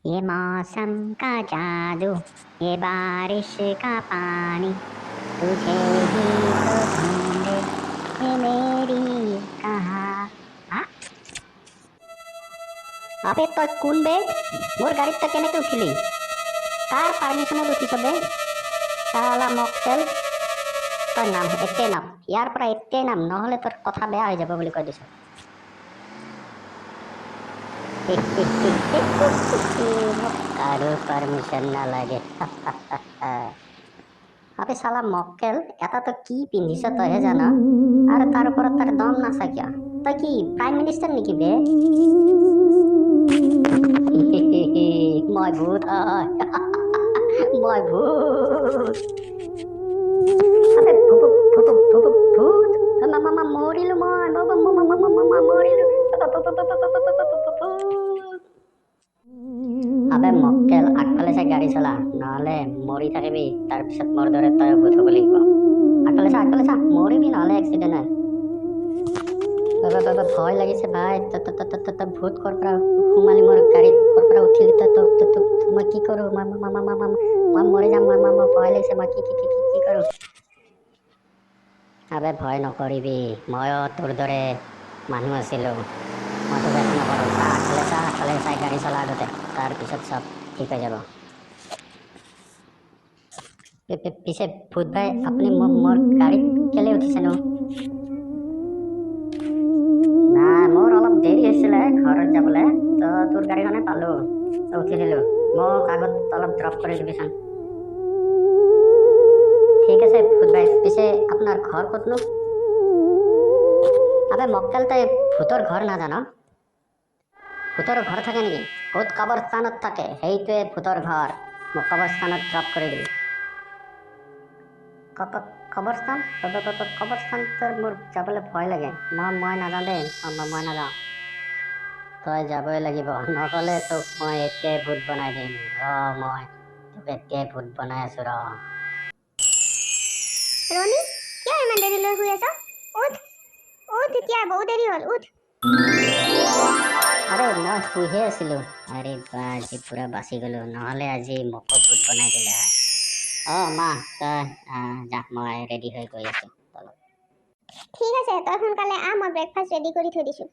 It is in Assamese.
ये मौसम का जादू, ये बारिश का पानी, तुझे ही तो ढूंढे ये मेरी कहा। আবে তই কোন বে? মোৰ গাড়ীত তই কেনেকে উঠিলি? কাৰ পাৰ্মিশ্যনত উঠিছ বে? চালা মকটেল, তই নাম এতিয়াই নাম, ইয়াৰ পৰা এতিয়াই নাম, নহ'লে তোৰ কথা বেয়া হৈ যাব বুলি কৈ দিছো। মোক কাৰো পাৰ্মিশ্যন নালাগে। আবে চালা মক্কেল, এটা তই কি পিন্ধিছ তইহে জান, আৰু তাৰ ওপৰত তাৰ দম নাচা কিয়? তই কি প্ৰাইম মিনিষ্টাৰ নেকি বে? মই ভূত হয়, মই ভূত। আবে ভূত মৰিলো মই, মৰিলো। আবে মক্কেল, আগফালে চাই গাড়ী চলা, নহ'লে মৰি থাকিবি, তাৰপিছত মোৰ দৰে তই ভূত হ'ব লাগিব। আগফালে চা, মৰিবি নহ'লে এক্সিডেণ্ট হয়। ভয় লাগিছে ভাই, তই ভূত ক'ৰ পৰা সোমালি মোৰ গাড়ীত, ক'ৰ পৰা উঠিলি তই? মই কি কৰোঁ? মই মৰি যাম, মই ভয় লাগিছে, মই কি কৰোঁ? আবে ভয় নকৰিবি, ময়ো তোৰ দৰে মানুহ আছিলোঁ, মই তোক একো নকৰোঁ। আগফালে চাই গাড়ী চলা আগতে, তাৰপিছত চব ঠিক হৈ যাব। পিছে ভূত ভাই, আপুনি মোৰ গাড়ীত কেলে উঠিছেনো? নাই, মোৰ অলপ দেৰি হৈছিলে ঘৰত যাবলৈ, তো তোৰ গাড়ীখনে পালোঁ, উঠি দিলোঁ। মোক আগত অলপ ড্ৰপ কৰি দিবিচোন। ঠিক আছে ভূত ভাই, পিছে আপোনাৰ ঘৰ ক'তনো? আবে মক্কেল, তই ভূতৰ ঘৰ নাজান? ভূতৰ ঘৰ থাকে নেকি? ভূত কবৰস্থানত থাকে, সেইটোৱে ভূতৰ ঘৰ। মোক কবৰস্থানত ড্ৰপ কৰি দিবি। কবৰস্থান? কবৰস্থান মোৰ যাবলৈ ভয় লাগে, মই নাযাওঁ দেই, মই নাযাওঁ। তই যাবই লাগিব, নগ'লে তোক মই এতিয়াই ভূত বনাই দিম। মই তোক এতিয়াই ভূত বনাই আছো ৰণী, কিয় ইমান দেৰিলৈ শুই আছ? উঠ, এতিয়া বহুত দেৰি হ'ল, উঠ। আৰে মই শুইহে আছিলো। আৰে বা, আজি পুৰা বাচি গ'লো, নহ'লে আজি মোকো ভূত বনাই দিলে হয়। মা, তই যা, মই ৰেডি হৈ গৈ আছো। ঠিক আছে, তই সোনকালে আহ, মই ব্ৰেকফাষ্ট ৰেডি কৰি থৈ দিছোঁ।